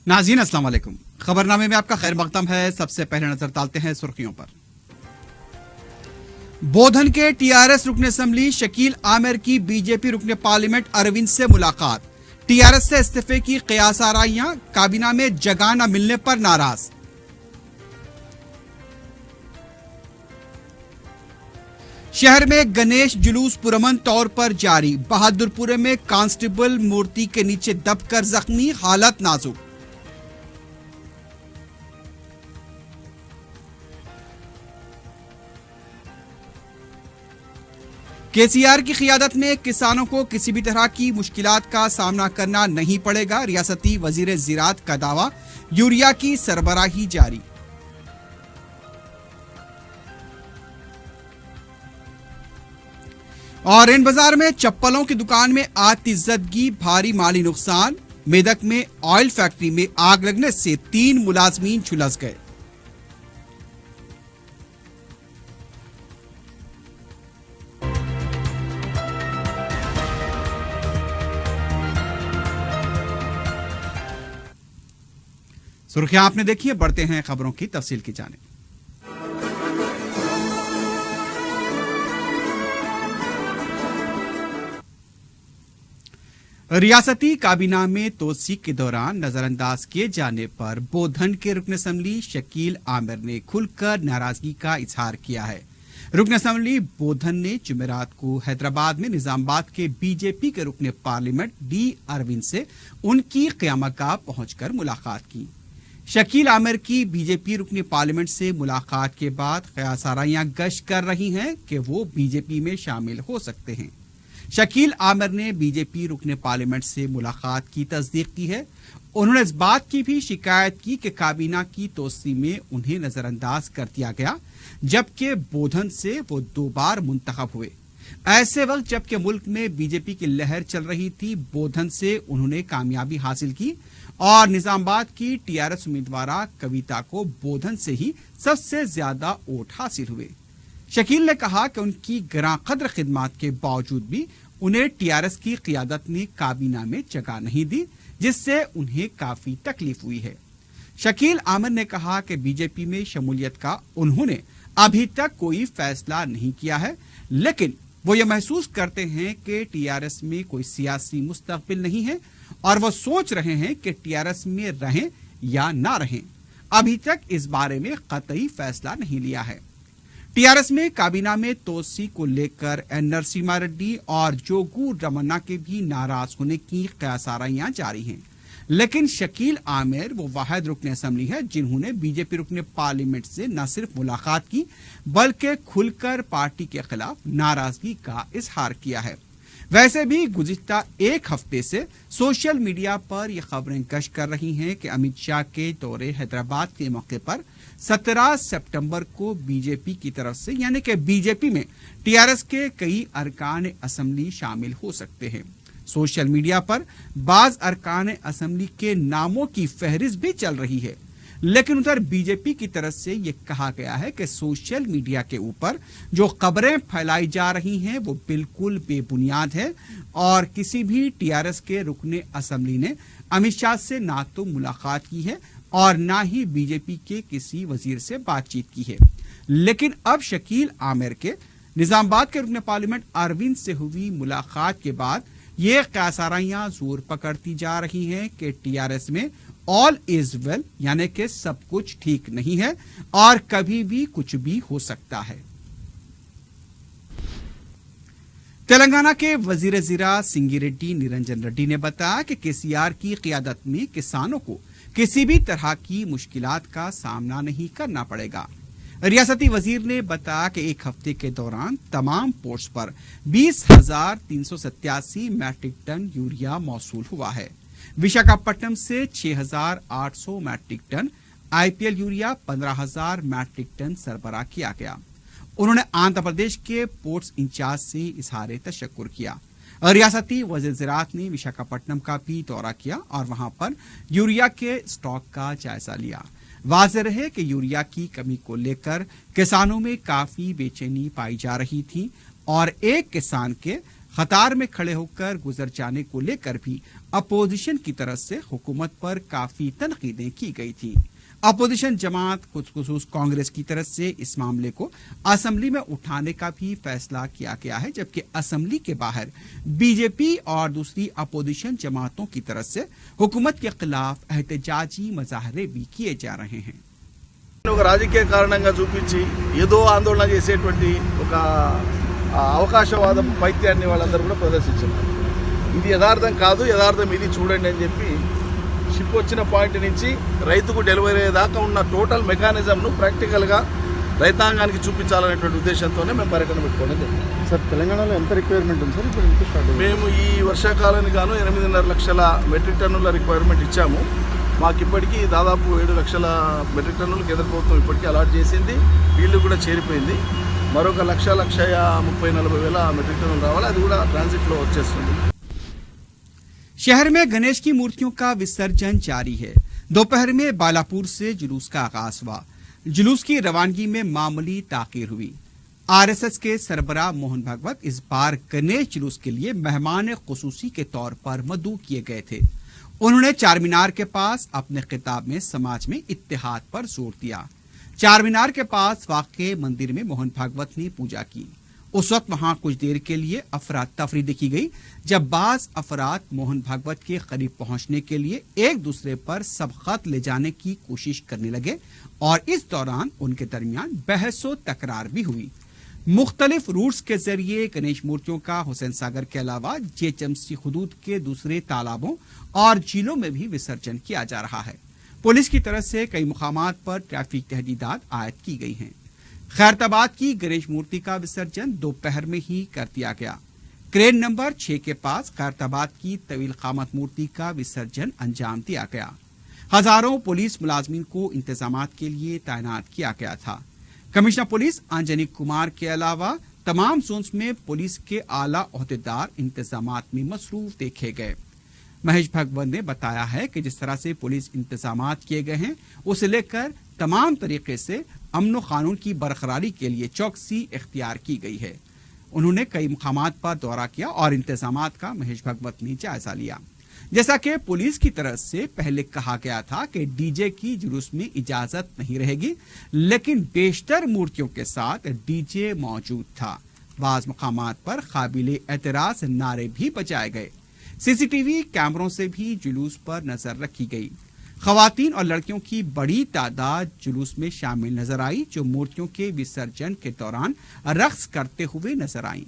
नाज़रीन अस्सलाम वालेकुम। खबरनामे में आपका खैर मकदम है। सबसे पहले नजर डालते हैं सुर्खियों पर। बोधन के टीआरएस रुकन असेंबली शकील आमिर की बीजेपी रुकन पार्लियामेंट अरविंद से मुलाकात। टीआरएस से इस्तीफे की कयास आराइयां, काबीना में जगह न मिलने पर नाराज। शहर में गणेश जुलूस पुरअमन तौर पर जारी। बहादुरपुर में कांस्टेबल मूर्ति के नीचे दबकर जख्मी, हालत नाजुक। केसीआर की क़ियादत में किसानों को किसी भी तरह की मुश्किलात का सामना करना नहीं पड़ेगा। रियासती वजीर ज़राअत का दावा। यूरिया की सरबराही जारी। और इन बाजार में चप्पलों की दुकान में आतिशज़दगी, भारी माली नुकसान। मेदक में ऑयल फैक्ट्री में आग लगने से 3 मुलाजमीन झुलस गए। सुर्खियां आपने देखी है, बढ़ते हैं खबरों की तफसील की जानिब। रियासती काबीना में तोसी के दौरान नजरअंदाज किए जाने पर बोधन के रुकन असेंबली शकील आमिर ने खुलकर नाराजगी का इजहार किया है। रुकन असेंबली बोधन ने जुमेरात को हैदराबाद में निजामाबाद के बीजेपी के रुकन पार्लियामेंट डी अरविंद से उनकी क़यामगाह पहुंचकर मुलाकात की। शकील आमिर की बीजेपी रुकन पार्लियामेंट से मुलाकात के बाद कयास आराइयां गश्त कर रही हैं कि वो बीजेपी में शामिल हो सकते हैं। शकील आमिर ने बीजेपी रुकन पार्लियामेंट से मुलाकात की तस्दीक की है। उन्होंने इस बात की भी शिकायत की कि काबीना की तोसी में उन्हें नजरअंदाज कर दिया गया, जबकि बोधन से वो 2 बार मुंतखब हुए। ऐसे वक्त जबकि मुल्क में बीजेपी की लहर चल रही थी, बोधन से उन्होंने कामयाबी हासिल की और निजामाबाद की टीआरएस उम्मीदवार कविता को बोधन से ही सबसे ज्यादा वोट हासिल हुए। शकील ने कहा कि उनकी गरां कद्र खिदमात के बावजूद भी उन्हें टीआरएस की क़ियादत ने काबीना में जगह नहीं दी, जिससे उन्हें काफी तकलीफ हुई है। शकील आमिर ने कहा कि बीजेपी में शमूलियत का उन्होंने अभी तक कोई फैसला नहीं किया है, लेकिन वो ये महसूस करते हैं कि टीआरएस में कोई सियासी मुस्तकबिल नहीं है और वो सोच रहे हैं कि टीआरएस में रहें या ना रहें। अभी तक इस बारे में कतई फैसला नहीं लिया है। टीआरएस में काबीना में तोसी को लेकर एन नरसिम्हा रेड्डी और जोगू रमन्ना के भी नाराज होने की कयास आराइयां जारी हैं, लेकिन शकील आमिर वो वाहिद रुकन असेंबली है जिन्होंने बीजेपी रुकन पार्लियामेंट से न सिर्फ मुलाकात की बल्कि खुलकर पार्टी के खिलाफ नाराजगी का इजहार किया है। वैसे भी गुज़िश्ता 1 हफ्ते से सोशल मीडिया पर यह खबरें गश्त कर रही हैं कि अमित शाह के दौरे हैदराबाद के मौके पर 17 सितंबर को बीजेपी की तरफ से यानी कि बीजेपी में टीआरएस के कई अरकान असेंबली शामिल हो सकते हैं। सोशल मीडिया पर बाज अरकान असेंबली के नामों की फहरिस्त भी चल रही है, लेकिन उधर बीजेपी की तरफ से यह कहा गया है कि सोशल मीडिया के ऊपर जो खबरें फैलाई जा रही हैं वो बिल्कुल बेबुनियाद है और किसी भी टीआरएस के रुकने असेंबली ने अमित शाह से ना तो मुलाकात की है और ना ही बीजेपी के किसी वजीर से बातचीत की है। लेकिन अब शकील आमिर के निजामाबाद के रुकन पार्लियामेंट अरविंद से हुई मुलाकात के बाद ये कयास आराइयां जोर पकड़ती जा रही हैं कि टीआरएस में ऑल इज वेल यानी कि सब कुछ ठीक नहीं है और कभी भी कुछ भी हो सकता है। तेलंगाना के वजीर ज़राअत सिंगिरेड्डी निरंजन रेड्डी ने बताया कि केसीआर की क़ियादत में किसानों को किसी भी तरह की मुश्किलात का सामना नहीं करना पड़ेगा। रियासती वजीर ने बताया कि 1 हफ्ते के दौरान तमाम पोर्ट्स पर 20,387 मैट्रिक टन यूरिया मौसूल हुआ है। विशाखापट्टनम से 6,800 metric ton, IPL urea 15,000 metric ton सरबराह किया गया। उन्होंने आंध्र प्रदेश के पोर्ट्स इंचार्ज से इजहार तशक्कुर किया। रियासती वज़ीर ज़राअत ने विशाखापट्टनम का भी दौरा किया और वहां पर यूरिया के स्टॉक का जायजा लिया। वाज़ेह रहे कि यूरिया की कमी को लेकर किसानों में काफी बेचैनी पाई जा रही थी और एक किसान के कतार में खड़े होकर गुजर जाने को लेकर भी अपोजिशन की तरफ से हुकूमत पर काफी तनकीदें की गई थी। अपोजिशन जमात खुसूस कांग्रेस की तरफ से इस मामले को असेंबली में उठाने का भी फैसला किया गया है, जबकि असेंबली के बाहर बीजेपी और दूसरी अपोजिशन जमातों की तरफ से हुकूमत के खिलाफ एहतजाजी मुजाहरे भी किए जा रहे हैं। ఒక రాజకీయ కారణంగా చూపించి ఏదో ఆందోళన చేసేటువంటి ఒక అవకాశవాద పైత్యాన్ని వాళ్ళందరూ కూడా ప్రదర్శించారు. ఇది యథార్థం కాదు, యథార్థం ఇది చూడండి అని చెప్పి షిప్ వచ్చిన పాయింట్ నుంచి రైతుకు డెలివరీ అయ్యేదాకా ఉన్న టోటల్ మెకానిజంను ప్రాక్టికల్గా రైతాంగానికి చూపించాలనేటువంటి ఉద్దేశంతోనే మేము పర్యటన పెట్టుకోవడం జరిగింది. సార్, తెలంగాణలో ఎంత రిక్వైర్మెంట్ ఉంది సార్? ఇప్పుడు ఎంత స్టార్ట్ అయింది? మేము ఈ వర్షాకాలానికి గాను 8.5 లక్షల మెట్రిక్ టన్నుల రిక్వైర్మెంట్ ఇచ్చాము. మాకు ఇప్పటికీ దాదాపు 7 లక్షల మెట్రిక్ టన్నులు కేంద్ర ప్రభుత్వం ఇప్పటికీ అలాట్ చేసింది. వీళ్ళు కూడా చేరిపోయింది. మరొక 1,30,40,000 మెట్రిక్ టన్నులు రావాలి. అది కూడా ట్రాన్సిట్లో వచ్చేస్తుంది. शहर में गणेश की मूर्तियों का विसर्जन जारी है। दोपहर में बालापुर से जुलूस का आगाज हुआ। जुलूस की रवानगी में मामूली ताखीर हुई। आरएसएस के सरबराह मोहन भागवत इस बार गणेश जुलूस के लिए मेहमान खुसूसी के तौर पर मदऊ किए गए थे। उन्होंने चार मीनार के पास अपने खिताब में समाज में इत्तेहाद पर जोर दिया। चार मीनार के पास वाक़े मंदिर में मोहन भागवत ने पूजा की। उस वक्त वहां कुछ देर के लिए अफरा तफरी देखी गई, जब बाज अफराद मोहन भागवत के करीब पहुंचने के लिए एक दूसरे पर सबकत ले जाने की कोशिश करने लगे और इस दौरान उनके दरमियान बहसो तकरार भी हुई। मुख्तलिफ रूट्स के जरिए गणेश मूर्तियों का हुसैन सागर के अलावा जेएचएमसी हुदूद के दूसरे तालाबों और झीलों में भी विसर्जन किया जा रहा है। पुलिस की तरफ से कई मुकामात पर ट्रैफिक तहदीदात आयद की गई हैं। खैरताबाद की गणेश मूर्ति का विसर्जन दोपहर में ही कर दिया गया। क्रेन नंबर 6 के पास खैरताबाद की तवील कामत मूर्ति का विसर्जन अंजाम दिया गया। हजारों पुलिस मुलाजमीन को इंतजामात के लिए तैनात किया गया था। कमिश्नर पुलिस अंजनी कुमार के अलावा तमाम जोन्स में पुलिस के आला ओहदेदार इंतजामात में मसरूफ देखे गए। महेश भगवत ने बताया है कि जिस तरह से पुलिस इंतजामात किए गए हैं, उसे लेकर तमाम तरीके से अमन कानून की बरकरारी के लिए चौकसी इख्तियार की गई है। उन्होंने कई मुकामात पर दौरा किया और इंतजामात का महेश भगवत ने जायजा लिया। जैसा कि पुलिस की तरफ से पहले कहा गया था कि डीजे की जुलूस में इजाजत नहीं रहेगी, लेकिन बेशतर मूर्तियों के साथ डीजे मौजूद था। बाज मुकामात पर काबिले एतराज नारे भी बजाए गए। सीसीटीवी कैमरों से भी जुलूस पर नजर रखी गई। खवातीन और लड़कियों की बड़ी तादाद जुलूस में शामिल नजर आई, जो मूर्तियों के विसर्जन के दौरान रक्स करते हुए नजर आईं।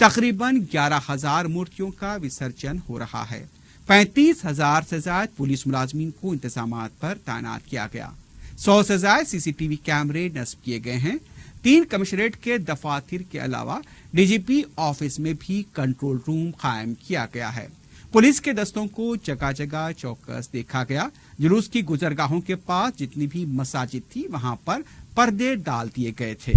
तकरीबन 11,000 मूर्तियों का विसर्जन हो रहा है। 35,000 से ज्यादा पुलिस मुलाजमीन को इंतजामात पर तैनात किया गया। 100 से ज्यादा सीसीटीवी कैमरे नस्ब किए गए हैं। 3 कमिश्नरेट के दफातर के अलावा डीजीपी ऑफिस में भी कंट्रोल रूम कायम किया गया है। पुलिस के दस्तों को जगह जगह चौकस देखा गया। जुलूस की गुजरगाहों के पास जितनी भी मसाजिद थी, वहां पर पर्दे डाल दिए गए थे।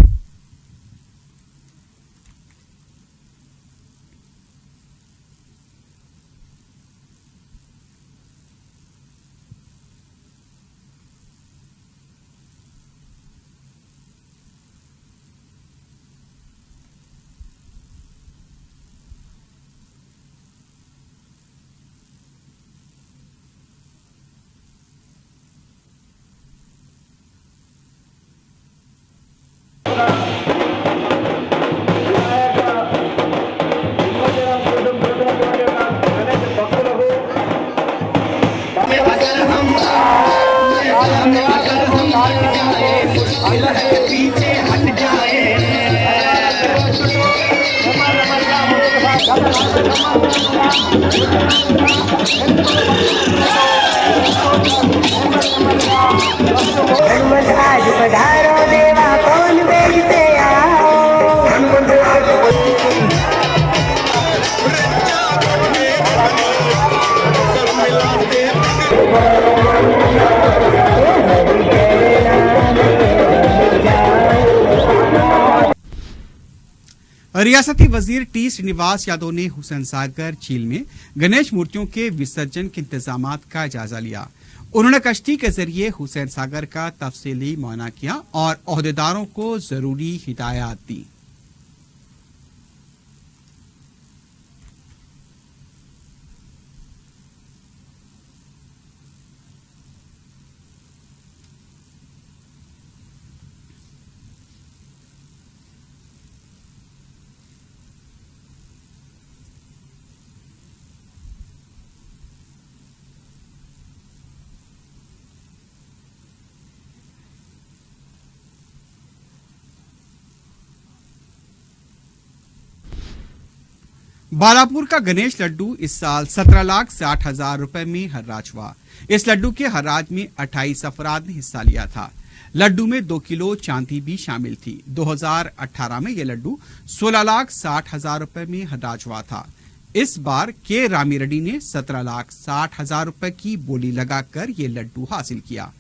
आज पधारो देवा कौन बेरी से आओ। रियासती वजीर टी श्रीनिवास यादव ने हुसैन सागर झील में गणेश मूर्तियों के विसर्जन के इंतजामात का जायजा लिया। उन्होंने कश्ती के जरिए हुसैन सागर का तफसीली मुआयना किया और ओहदेदारों को जरूरी हिदायत दी। बालापुर का गणेश लड्डू इस साल 17,60,000 रुपए में हर्राज हुआ। इस लड्डू के हर्राज में 28 अफराद ने हिस्सा लिया था। लड्डू में 2 किलो चांदी भी शामिल थी। 2018 में यह लड्डू 16,60,000 रुपए में हर्राज हुआ था। इस बार के रामी रेड्डी ने 17,60,000 रुपए की बोली लगाकर ये लड्डू हासिल किया।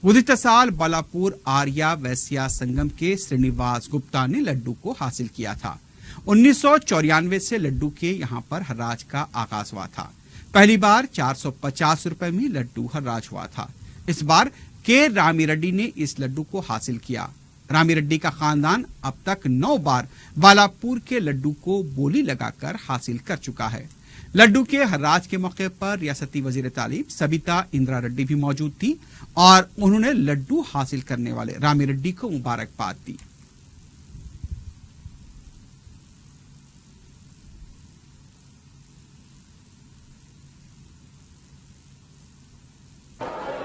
गुज़िश्ता साल बालापुर आर्या वैश्या संगम के श्रीनिवास गुप्ता ने लड्डू को हासिल किया था। 1994 से लड्डू के यहाँ पर हर्राज का आगाज हुआ था। पहली बार 450 रुपए में लड्डू हर्राज हुआ था। इस बार के रामी रेड्डी ने इस लड्डू को हासिल किया। रामी रेड्डी का खानदान अब तक 9 बार बालापुर के लड्डू को बोली लगाकर हासिल कर चुका है। लड्डू के हर्राज के मौके पर रियासती वजीर तालीम सबिता इंदिरा रेड्डी भी मौजूद थी और उन्होंने लड्डू हासिल करने वाले रामी रेड्डी को मुबारकबाद दी।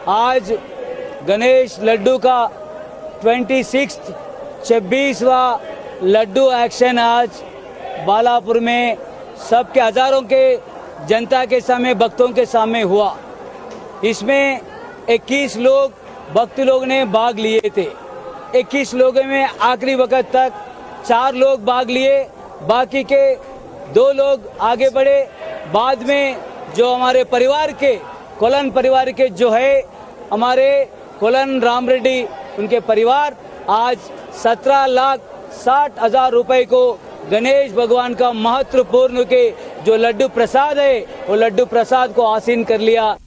आज गणेश लड्डू का 26वां लड्डू एक्शन आज बालापुर में सबके हजारों के जनता के सामने भक्तों के सामने हुआ। इसमें 21 लोग भक्त लोग ने भाग लिए थे। 21 लोगों में आखिरी वक्त तक 4 लोग भाग लिए, बाकी के 2 लोग आगे बढ़े। बाद में जो हमारे परिवार के कोलन परिवार के जो है हमारे कोलन राम रेड्डी उनके परिवार आज 17,60,000 रुपए को गणेश भगवान का महत्वपूर्ण के जो लड्डू प्रसाद है वो लड्डू प्रसाद को हासिल कर लिया।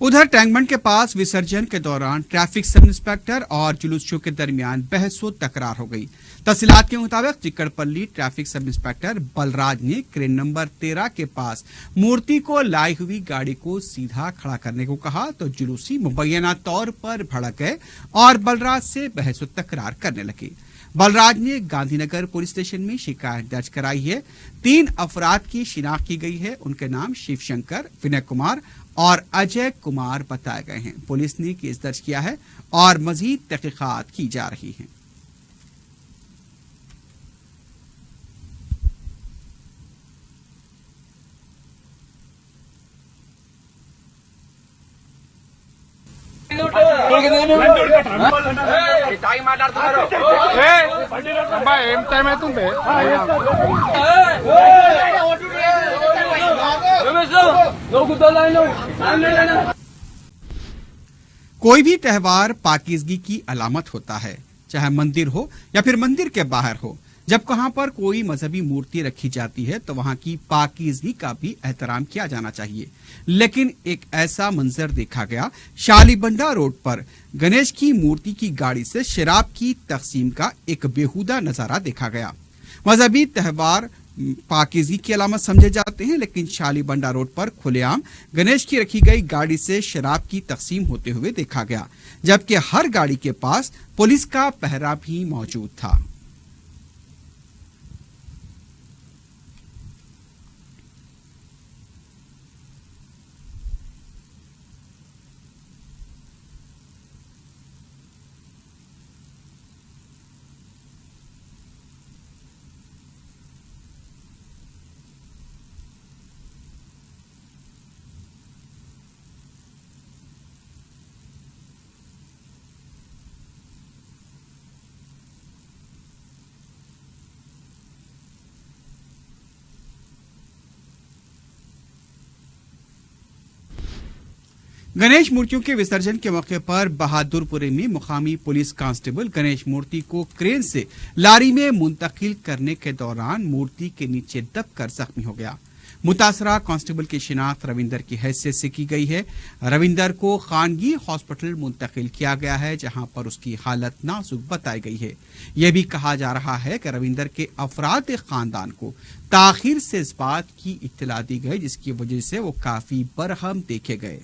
उधर टैंकबंड के पास विसर्जन के दौरान ट्रैफिक सब इंस्पेक्टर और जुलूसियों के दरमियान बहस व तकरार हो गई। तफसीलात के मुताबिक Chikkadpally traffic sub inspector Balraj ने क्रेन नंबर 13 के पास मूर्ति को लाई हुई गाड़ी को सीधा खड़ा करने को कहा तो जुलूसी मुबैना तौर पर भड़क गए और बलराज से बहस व तकरार करने लगे। बलराज ने गांधीनगर पुलिस स्टेशन में शिकायत दर्ज कराई है। 3 अफराद की शिनाख्त की गई है। उनके नाम शिवशंकर, विनय कुमार और अजय कुमार बताए गए हैं। पुलिस ने केस दर्ज किया है और मजीद तहकीकात की जा रही हैं। कोई भी त्योहार पाकीज़गी की अलामत होता है, चाहे मंदिर हो या फिर मंदिर के बाहर हो। जब कहां पर कोई मजहबी मूर्ति रखी जाती है तो वहां की पाकीज़गी का भी एहतराम किया जाना चाहिए। लेकिन एक ऐसा मंजर देखा गया, शालीबंडा रोड पर गणेश की मूर्ति की गाड़ी से शराब की तकसीम का एक बेहुदा नजारा देखा गया। मजहबी त्योहार पाकीज़गी की अलामत समझे जाते हैं, लेकिन शालीबंडा रोड पर खुलेआम गणेश की रखी गई गाड़ी से शराब की तकसीम होते हुए देखा गया, जबकि हर गाड़ी के पास पुलिस का पहरा भी मौजूद था। गणेश मूर्तियों के विसर्जन के मौके पर बहादुरपुरे में मुकामी पुलिस कांस्टेबल गणेश मूर्ति को क्रेन से लारी में मुंतकिल करने के दौरान मूर्ति के नीचे दबकर जख्मी हो गया। मुतासरा कांस्टेबल की शिनाख्त रविंदर की हैसियत से की गई है। रविंदर को खानगी हॉस्पिटल मुंतकिल किया गया है, जहां पर उसकी हालत नाजुक बताई गई है। यह भी कहा जा रहा है कि रविंदर के अफराद खानदान को ताखिर से इस बात की इत्तला दी गई, जिसकी वजह से वो काफी बरहम देखे गए।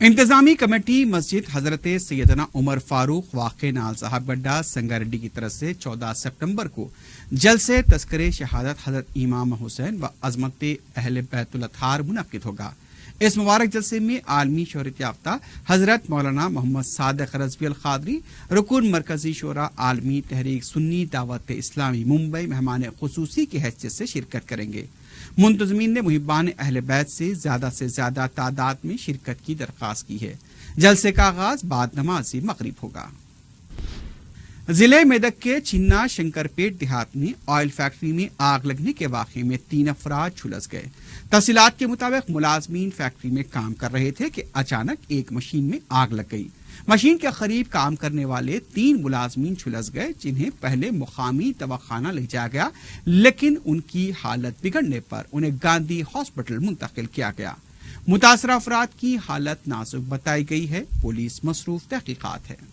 इंतजामी कमेटी मस्जिद हजरत सैयदना उमर फारूक वाक़े नाल साहब गड्ढा संगारेड्डी की तरफ से 14 सितंबर को जलसे तस्करे शहादत हजरत इमाम हुसैन व अजमत अहले बैतुल अतहार मुनक्किद होगा। इस मुबारक जलसे में आलमी शोहरत याफ्ता हजरत मौलाना मोहम्मद सादिक रज़वी अल क़ादरी रुकुन मरकजी शोरा आलमी तहरीक सुन्नी दावत इस्लामी मुंबई मेहमान खुसूसी की हैसियत से शिरकत करेंगे। मुंतज़मीन ने मुहिब्बान अहले बैत से ज्यादा तादाद में शिरकत की दरख्वास्त की है। जलसे का आगाज बाद नमाज़ी मगरिब होगा। जिले मेदक के चिन्ना शंकरपेट देहात में ऑयल फैक्ट्री में आग लगने के वाक़े में 3 अफराद झुलस गए। तफसीलात के मुताबिक मुलाजमीन फैक्ट्री में काम कर रहे थे कि अचानक एक मशीन में आग लग गई। मशीन के करीब काम करने वाले 3 मुलाजमीन झुलस गए, जिन्हें पहले मुकामी दवाखाना ले जाया गया, लेकिन उनकी हालत बिगड़ने पर उन्हें गांधी हॉस्पिटल मुंतकिल किया गया। मुतासरा अफराद की हालत नाजुक बताई गई है। पुलिस मसरूफ तहकीकात है।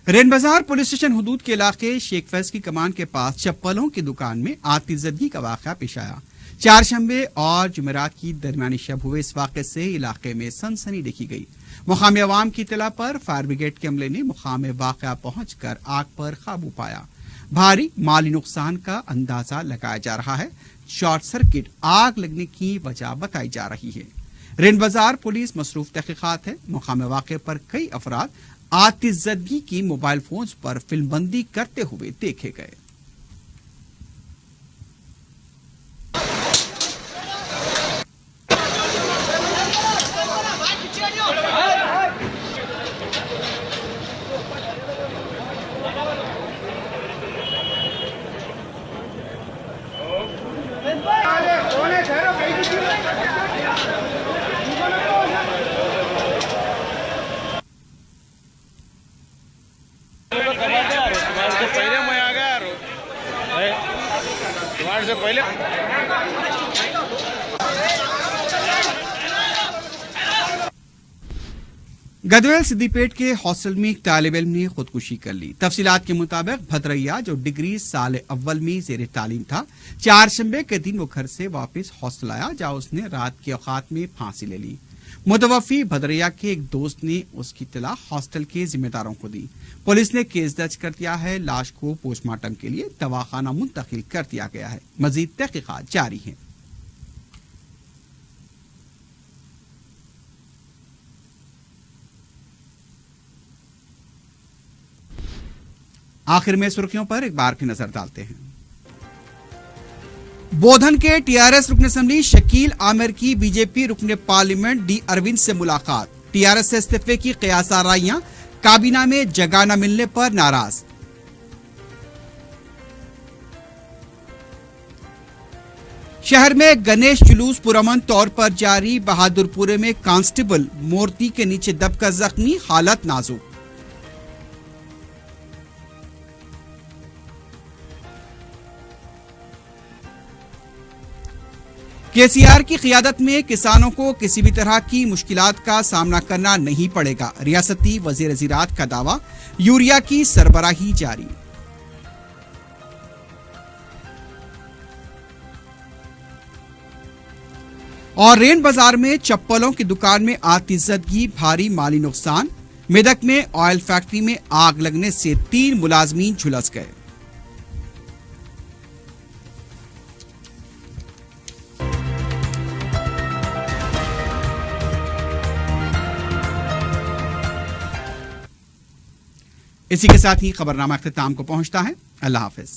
रेन बाजार पुलिस स्टेशन हुदूद के इलाके शेख फैज की कमान के पास चप्पलों की दुकान में आतिशबाजी का वाक़या पेश आया। चारशंबे और जुमेरात की दरमियानी शब हुए इस वाक़े से इलाके में सनसनी देखी गई। मुकामी अवाम की इत्तला पर फायर ब्रिगेड के अमले ने मुकाम वाक़या पहुंचकर आग पर काबू पाया। भारी माली नुकसान का अंदाजा लगाया जा रहा है। शॉर्ट सर्किट आग लगने की वजह बताई जा रही है। रेन बाजार पुलिस मसरूफ तहकीकात है। मुकाम वाक़े पर कई अफराद आतिशबाजी की मोबाइल फोन्स पर फिल्मबंदी करते हुए देखे गए। गदवेल सिद्दीपेट के हॉस्टल में एक तालिब इल्म ने खुदकुशी कर ली। तफसीलात के मुताबिक भद्रैया, जो डिग्री साल अव्वल में जेर तालीम था, चारशंबे के दिन वो घर से वापस हॉस्टल आया, जहां उसने रात के औकात में फांसी ले ली। मुतवफ़ी भद्रैया के एक दोस्त ने उसकी इत्तला हॉस्टल के जिम्मेदारों को दी। पुलिस ने केस दर्ज कर दिया है। लाश को पोस्टमार्टम के लिए दवाखाना मुंतकिल कर दिया गया है। मजीद तहकीकात जारी है। आखिर में सुर्खियों पर एक बार की नजर डालते हैं। बोधन के टीआरएस रुकन असेंबली शकील आमिर की बीजेपी रुकन पार्लियामेंट डी अरविंद से मुलाकात। टीआरएस से इस्तीफे की क़यास आराइयां, काबीना में जगह न मिलने पर नाराज। शहर में गणेश जुलूस पुरअमन तौर पर जारी। बहादुरपुरे में कांस्टेबल मूर्ति के नीचे दबकर जख्मी, हालत नाजुक। केसीआर की क़ियादत में किसानों को किसी भी तरह की मुश्किलात का सामना करना नहीं पड़ेगा। रियासती वज़ीर ज़राअत का दावा। यूरिया की सरबराही जारी। और रेन बाजार में चप्पलों की दुकान में आतिशबाजी, भारी माली नुकसान। मेदक में ऑयल फैक्ट्री में आग लगने से 3 मुलाजमीन झुलस गए। इसी के साथ ही खबरनामा अख्तिताम को पहुंचता है। अल्लाह हाफिज।